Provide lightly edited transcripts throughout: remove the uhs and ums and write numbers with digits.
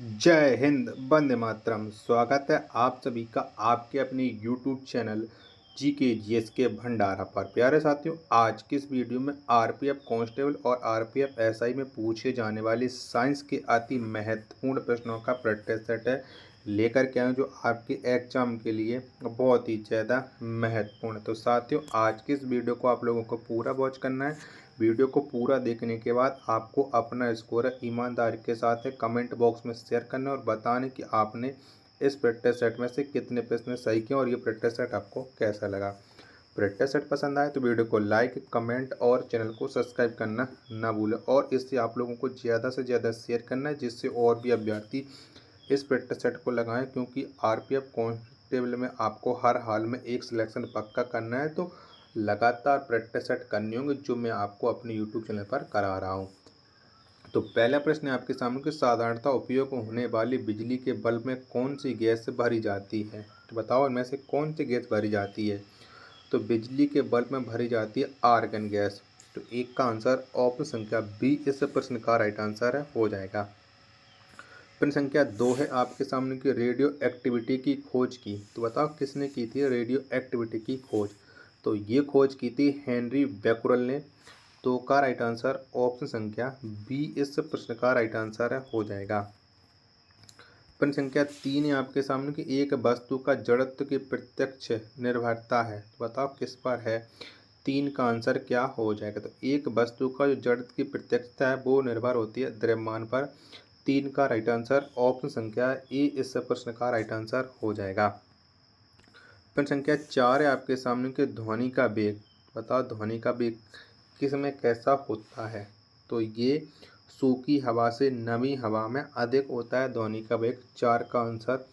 जय हिंद, वंदे मातरम। स्वागत है आप सभी का आपके अपने यूट्यूब चैनल जीके जीएस के भंडारा पर। प्यारे साथियों, आज की इस वीडियो में आरपीएफ कांस्टेबल और आरपीएफ एसआई में पूछे जाने वाले साइंस के अति महत्वपूर्ण प्रश्नों का प्रैक्टिस सेट है लेकर के आए, जो आपके एग्जाम के लिए बहुत ही ज़्यादा महत्वपूर्ण है। तो साथियों, आज की इस वीडियो को आप लोगों को पूरा वॉच करना है। वीडियो को पूरा देखने के बाद आपको अपना स्कोर ईमानदारी के साथ कमेंट बॉक्स में शेयर करना है और बताने कि आपने इस प्रैक्टिस सेट में से कितने प्रश्न सही किए और ये प्रैक्टिस सेट आपको कैसा लगा। प्रैक्टिस सेट पसंद आए तो वीडियो को लाइक, कमेंट और चैनल को सब्सक्राइब करना ना भूलें और इससे आप लोगों को ज़्यादा से ज़्यादा शेयर करना है, जिससे और भी अभ्यर्थी इस प्रैक्टिस सेट को लगाएं, क्योंकि आरपीएफ कांस्टेबल में आपको हर हाल में एक सिलेक्शन पक्का करना है। तो लगातार प्रैक्टिस सेट करनी होंगे, जो मैं आपको अपने यूट्यूब चैनल पर करा रहा हूँ। तो पहला प्रश्न है आपके सामने कि साधारणतः उपयोग होने वाली बिजली के बल्ब में कौन सी गैस भरी जाती है। तो बताओ इनमें से कौन सी गैस भरी जाती है। तो बिजली के बल्ब में भरी जाती है आर्गन गैस। तो एक का आंसर ऑप्शन संख्या बी इस प्रश्न का राइट आंसर है, हो जाएगा। प्रश्न संख्या 2 है आपके सामने की रेडियो एक्टिविटी की खोज की। तो बताओ किसने की थी रेडियो एक्टिविटी की खोज। तो ये खोज की थी हेनरी बैकुरल ने। तो का राइट आंसर ऑप्शन संख्या बी इस प्रश्न का राइट आंसर है, हो जाएगा। प्रश्न संख्या 3 है आपके सामने की एक वस्तु का जड़त्व की प्रत्यक्ष निर्भरता है। तो बताओ किस पर है। 3 का आंसर क्या हो जाएगा। तो एक वस्तु का जो जड़त्व की प्रत्यक्षता है वो निर्भर होती है द्रव्यमान पर। 3 का राइट आंसर ऑप्शन संख्या ए इस प्रश्न का राइट आंसर हो जाएगा। प्रश्न संख्या 4 है आपके सामने कि ध्वनि का वेग। बताओ ध्वनि का वेग किस में कैसा होता है। तो ये सूखी हवा से नमी हवा में अधिक होता है ध्वनि का वेग। 4 का आंसर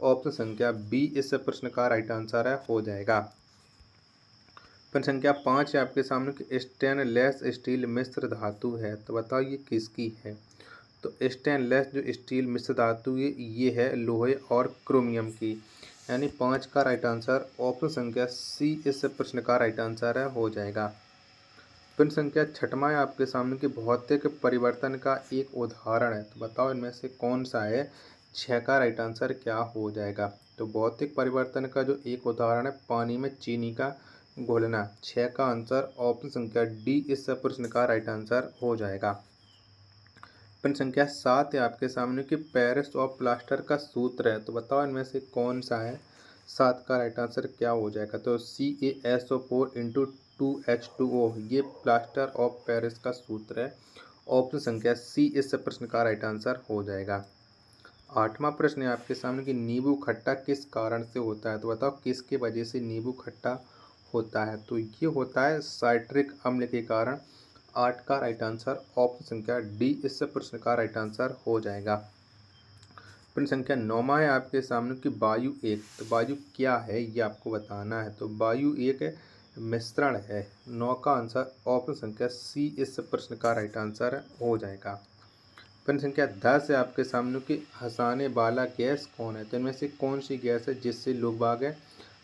ऑप्शन संख्या बी इस प्रश्न का राइट आंसर है, हो जाएगा। प्रश्न संख्या 5 है आपके सामने कि स्टेनलेस स्टील मिश्र धातु है। तो बताओ ये किसकी है। तो स्टेनलेस जो स्टील मिश्र धातु ये है लोहे और क्रोमियम की। यानी 5 का राइट आंसर ऑप्शन संख्या सी इस प्रश्न का राइट आंसर है, हो जाएगा। प्रश्न संख्या 6वां है आपके सामने कि भौतिक परिवर्तन का एक उदाहरण है। तो बताओ इनमें से कौन सा है। 6 का राइट आंसर क्या हो जाएगा। तो भौतिक परिवर्तन का जो एक उदाहरण है पानी में चीनी का घोलना। 6 का आंसर ऑप्शन संख्या डी इस प्रश्न का राइट आंसर हो जाएगा। प्रश्न संख्या 7 है आपके सामने कि पेरिस ऑफ प्लास्टर का सूत्र है। तो बताओ इनमें से कौन सा है। 7 का राइट आंसर क्या हो जाएगा। तो CaSO4 × 2H2O ये प्लास्टर ऑफ पेरिस का सूत्र है। ऑप्शन संख्या सी इस प्रश्न का राइट आंसर हो जाएगा। 8वां प्रश्न है आपके सामने कि नींबू खट्टा किस कारण से होता है। तो बताओ किसके वजह से नींबू खट्टा होता है। तो ये होता है साइट्रिक अम्ल के कारण। 8 का राइट आंसर ऑप्शन संख्या डी इस प्रश्न का राइट आंसर हो जाएगा। प्रश्न संख्या 9वां है आपके सामने कि वायु एक। तो वायु क्या है ये आपको बताना है। तो वायु एक मिश्रण है। 9 का आंसर ऑप्शन संख्या सी इस प्रश्न का राइट आंसर हो जाएगा। प्रश्न संख्या 10 है आपके सामने कि हंसाने वाला गैस कौन है। तो इनमें से कौन सी गैस है जिससे लोग बाग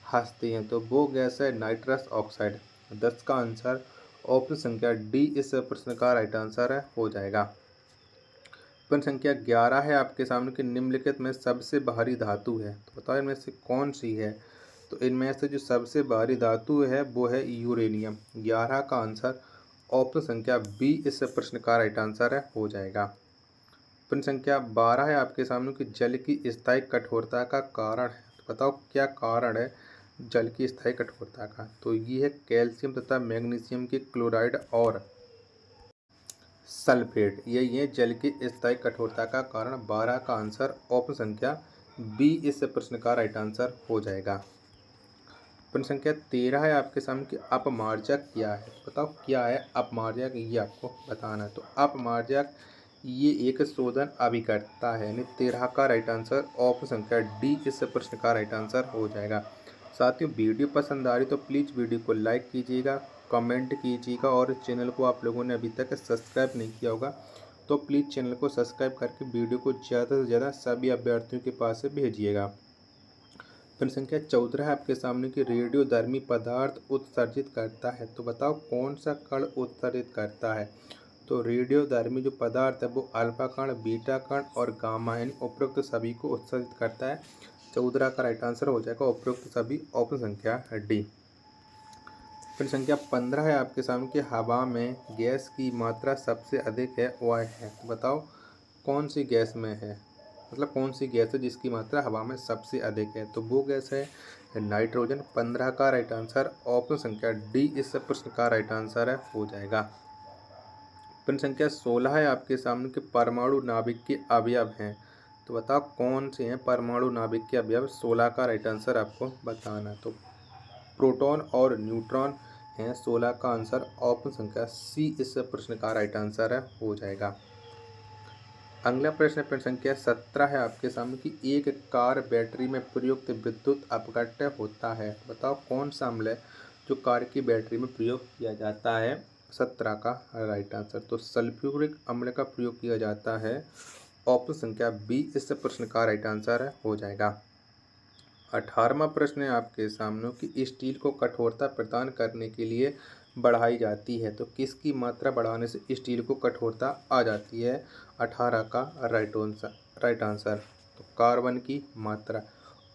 हंसते हैं। तो वो गैस है नाइट्रस ऑक्साइड। 10 का आंसर ऑप्शन संख्या डी इस प्रश्न का राइट आंसर है, हो जाएगा। प्रश्न संख्या 11 है आपके सामने कि निम्नलिखित में सबसे भारी धातु है। तो बताओ इनमें से कौन सी है। तो इनमें से जो सबसे भारी धातु है वो है यूरेनियम। 11 का आंसर ऑप्शन संख्या बी इस प्रश्न का राइट आंसर है, हो जाएगा। प्रश्न संख्या 12 है आपके सामने कि जल की स्थायी कठोरता का कारण है। तो बताओ क्या कारण है जल की स्थायी कठोरता का। तो ये है कैल्शियम तथा मैग्नीशियम के क्लोराइड और सल्फेट। यही है जल की स्थायी कठोरता का कारण। 12 का आंसर ऑप्शन संख्या बी इस प्रश्न का राइट आंसर हो जाएगा। प्रश्न संख्या 13 है आपके सामने कि अपमार्जक क्या है। तो बताओ क्या है अपमार्जक, ये आपको बताना है। तो अपमार्जक ये एक शोधन अभिकर्ता है। यानी 13 का राइट आंसर ऑप्शन संख्या डी इस प्रश्न का राइट आंसर हो जाएगा। साथियों, वीडियो पसंद आ रही तो प्लीज़ वीडियो को लाइक कीजिएगा, कमेंट कीजिएगा और चैनल को आप लोगों ने अभी तक सब्सक्राइब नहीं किया होगा तो प्लीज़ चैनल को सब्सक्राइब करके वीडियो को ज़्यादा से ज़्यादा सभी अभ्यर्थियों के पास से भेजिएगा। प्रश्न संख्या 14 है आपके सामने कि रेडियोधर्मी पदार्थ उत्सर्जित करता है। तो बताओ कौन सा कण उत्सर्जित करता है। तो रेडियोधर्मी जो पदार्थ है वो अल्फा कण, बीटा कण और गामा यानी उपरोक्त सभी को उत्सर्जित करता है। 14 का राइट आंसर हो जाएगा उपरोक्त सभी, ऑप्शन संख्या डी। प्रश्न संख्या 15 है आपके सामने कि हवा में गैस की मात्रा सबसे अधिक है वह है, तो बताओ कौन सी गैस में है, मतलब कौन सी गैस है जिसकी मात्रा हवा में सबसे अधिक है। तो वो गैस है नाइट्रोजन। 15 का राइट आंसर ऑप्शन संख्या डी इस प्रश्न का राइट आंसर है हो जाएगा। प्रश्न संख्या 16 है आपके सामने कि परमाणु नाभिक के अवयव हैं, तो बताओ कौन से हैं परमाणु नाभिक के अवयव। 16 का राइट आंसर आपको बताना। तो प्रोटॉन और न्यूट्रॉन हैं। 16 का आंसर ऑप्शन संख्या सी इस प्रश्न का राइट आंसर है हो जाएगा। अगला प्रश्न संख्या 17 है आपके सामने कि एक कार बैटरी में प्रयुक्त विद्युत अपघट्य होता है, बताओ कौन सा अम्ल है जो कार की बैटरी में प्रयोग किया जाता है। 17 का राइट आंसर तो सल्फ्यूरिक अम्ल का प्रयोग किया जाता है। ऑप्शन संख्या बी इस प्रश्न का राइट आंसर है हो जाएगा। 18वां प्रश्न है आपके सामने कि स्टील को कठोरता प्रदान करने के लिए बढ़ाई जाती है, तो किसकी मात्रा बढ़ाने से स्टील को कठोरता आ जाती है। 18 का राइट आंसर तो कार्बन की मात्रा,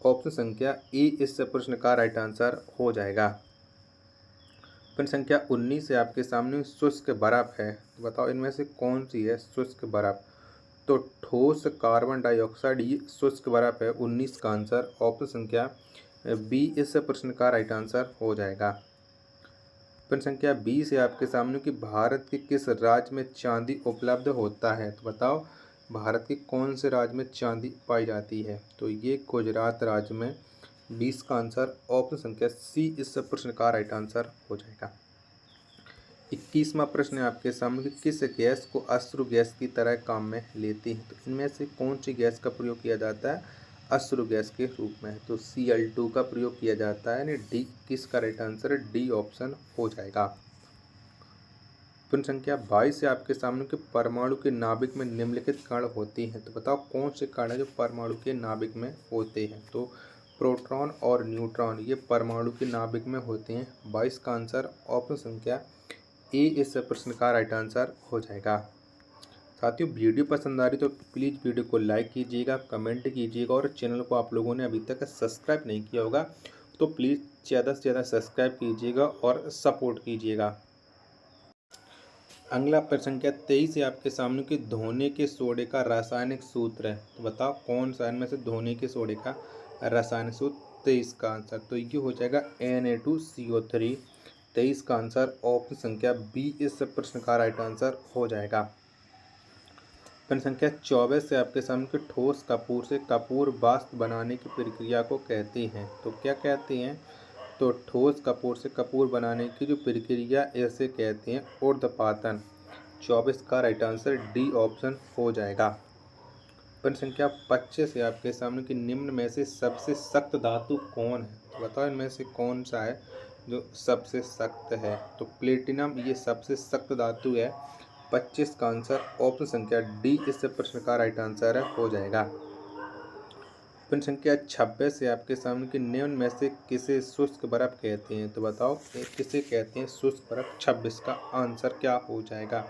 ऑप्शन संख्या ए इस प्रश्न का राइट आंसर हो जाएगा। प्रश्न संख्या 19 है आपके सामने शुष्क बर्फ है, तो बताओ इनमें से कौन सी है शुष्क बर्फ। तो ठोस कार्बन डाइऑक्साइड ये शुष्क बर्फ है। 19 का आंसर ऑप्शन संख्या बी इस प्रश्न का राइट आंसर हो जाएगा। प्रश्न संख्या 20 है आपके सामने कि भारत के किस राज्य में चांदी उपलब्ध होता है, तो बताओ भारत के कौन से राज्य में चांदी पाई जाती है। तो ये गुजरात राज्य में। 20 का आंसर ऑप्शन संख्या सी इस प्रश्न का राइट आंसर हो जाएगा। 21वां प्रश्न है आपके सामने कि किस गैस को अश्रु गैस की तरह काम में लेती है, तो इनमें से कौन सी गैस का प्रयोग किया जाता है अश्रु गैस के रूप में। तो Cl2 का प्रयोग किया जाता है यानी डी। किसका राइट आंसर है डी ऑप्शन हो जाएगा। प्रश्न संख्या 22 है आपके सामने कि परमाणु के नाभिक में निम्नलिखित कण होते हैं, तो बताओ कौन से कण है जो परमाणु के नाभिक में होते हैं। तो प्रोटॉन और न्यूट्रॉन ये परमाणु के नाभिक में होते हैं। 22 का आंसर ऑप्शन संख्या ए इस प्रश्न का राइट आंसर हो जाएगा। साथियों वीडियो पसंद आ रही तो प्लीज़ वीडियो को लाइक कीजिएगा, कमेंट कीजिएगा और चैनल को आप लोगों ने अभी तक सब्सक्राइब नहीं किया होगा तो प्लीज़ ज़्यादा से ज़्यादा सब्सक्राइब कीजिएगा और सपोर्ट कीजिएगा। अगला प्रश्न संख्या 23 है आपके सामने कि धोने के सोडे का रासायनिक सूत्र है, तो बताओ कौन सा इनमें से धोने के सोडे का रासायनिक सूत्र। 23 का आंसर तो ये हो जाएगा Na2CO3। 23 का आंसर ऑप्शन संख्या बी इस प्रश्न का राइट आंसर हो जाएगा। प्रश्न संख्या 24 से आपके सामने कि ठोस कपूर से कपूर वाष्प बनाने की प्रक्रिया को कहते हैं, तो क्या कहते हैं। तो ठोस कपूर से कपूर बनाने की जो प्रक्रिया ऐसे कहते हैं ऊर्ध्वपातन। 24 का राइट आंसर डी ऑप्शन हो जाएगा। प्रश्न संख्या 25 है आपके सामने कि निम्न में से सबसे सख्त धातु कौन है, तो बताओ इनमें से कौन सा है जो सबसे सख्त है। तो प्लेटिनम ये सबसे सख्त धातु है। 25 का आंसर ऑप्शन संख्या डी इस प्रश्न का राइट आंसर हो जाएगा। प्रश्न संख्या 26 है आपके सामने कि निम्न में से किसे शुष्क बर्फ कहते हैं, तो बताओ किसे कहते हैं शुष्क बर्फ। 26 का आंसर क्या हो जाएगा।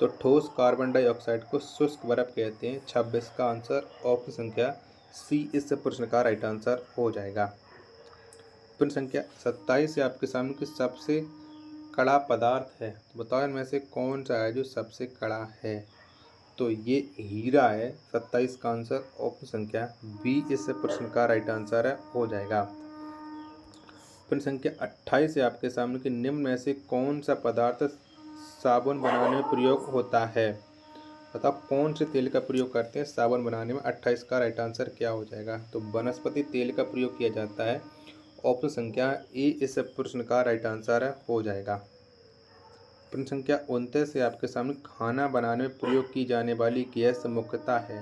तो ठोस कार्बन डाइऑक्साइड को शुष्क बर्फ कहते हैं। 26 का आंसर ऑप्शन संख्या सी इस प्रश्न का राइट आंसर हो जाएगा। प्रश्न संख्या 27 है आपके सामने कि सबसे कड़ा पदार्थ है, तो बताओ इनमें से कौन सा है जो सबसे कड़ा है। तो ये हीरा है। 27 का आंसर ऑप्शन संख्या बी इस प्रश्न का राइट आंसर हो जाएगा। प्रश्न संख्या 28 है आपके सामने कि निम्न में से कौन सा पदार्थ साबुन बनाने में प्रयोग होता है, बताओ कौन से तेल का प्रयोग करते हैं साबुन बनाने में। 28 का राइट आंसर क्या हो जाएगा। तो वनस्पति तेल का प्रयोग किया जाता है। ऑप्शन संख्या ए इस प्रश्न का राइट आंसर हो जाएगा। प्रश्न संख्या 29 है आपके सामने खाना बनाने में प्रयोग की जाने वाली गैस मुख्यतः है,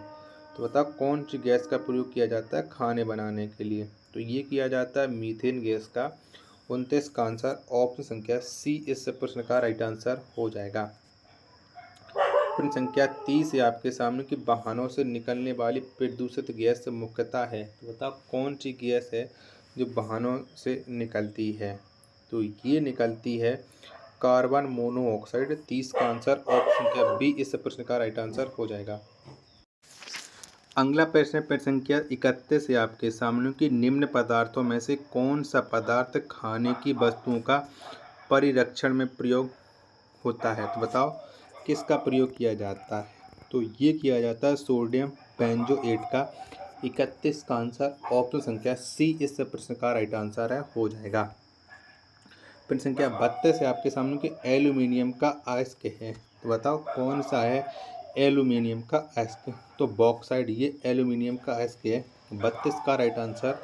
तो बताओ कौन सी गैस का प्रयोग किया जाता है खाने बनाने के लिए। तो ये किया जाता है मीथेन गैस का। 29 का आंसर ऑप्शन संख्या सी इस प्रश्न का राइट आंसर हो जाएगा। प्रश्न संख्या 30 है आपके सामने कि वाहनों से निकलने वाली प्रदूषित गैस मुख्यतः है, तो बताओ कौन सी गैस है जो वाहनों से निकलती है। तो ये निकलती है कार्बन मोनोऑक्साइड। 30 का आंसर ऑप्शन संख्या बी इस प्रश्न का राइट आंसर हो जाएगा। अगला प्रश्न प्रश्न संख्या 31 से आपके सामने कि निम्न पदार्थों में से कौन सा पदार्थ खाने की वस्तुओं का परिरक्षण में प्रयोग होता है। तो बताओ किसका प्रयोग किया जाता है। तो ये किया जाता है सोडियम बेंजोएट का। 31 का आंसर ऑप्शन संख्या सी इस प्रश्न का राइट आंसर है हो जाएगा। प्रश्न संख्या 32 है आपके सामने कि एल्यूमिनियम का अयस्क है। तो बताओ कौन सा है एल्यूमिनियम का अयस्क। तो बॉक्साइड ये एल्यूमिनियम का अयस्क है। 32 का राइट आंसर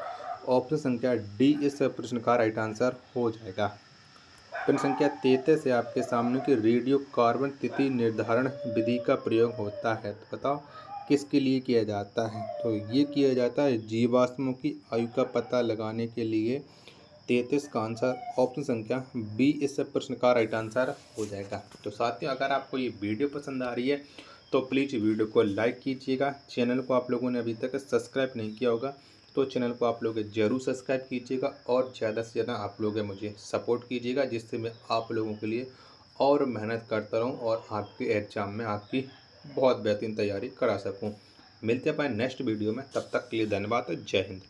ऑप्शन संख्या डी इस प्रश्न का राइट आंसर हो जाएगा। प्रश्न संख्या 33 है आपके सामने कि रेडियो कार्बन तिथि निर्धारण विधि का प्रयोग होता है। तो बताओ किसके लिए किया जाता है। तो ये किया जाता है जीवाश्मों की आयु का पता लगाने के लिए। 33 का आंसर ऑप्शन संख्या बी इस प्रश्न का राइट आंसर हो जाएगा। तो साथियों अगर आपको ये वीडियो पसंद आ रही है तो प्लीज़ वीडियो को लाइक कीजिएगा। चैनल को आप लोगों ने अभी तक सब्सक्राइब नहीं किया होगा तो चैनल को आप लोग ज़रूर सब्सक्राइब कीजिएगा और ज़्यादा से ज़्यादा आप लोग मुझे सपोर्ट कीजिएगा, जिससे मैं आप लोगों के लिए और मेहनत करता रहूं और आपके एग्ज़ाम में आपकी बहुत बेहतरीन तैयारी करा सकूं। मिलते हैं अपने नेक्स्ट वीडियो में, तब तक के लिए धन्यवाद। जय हिंद।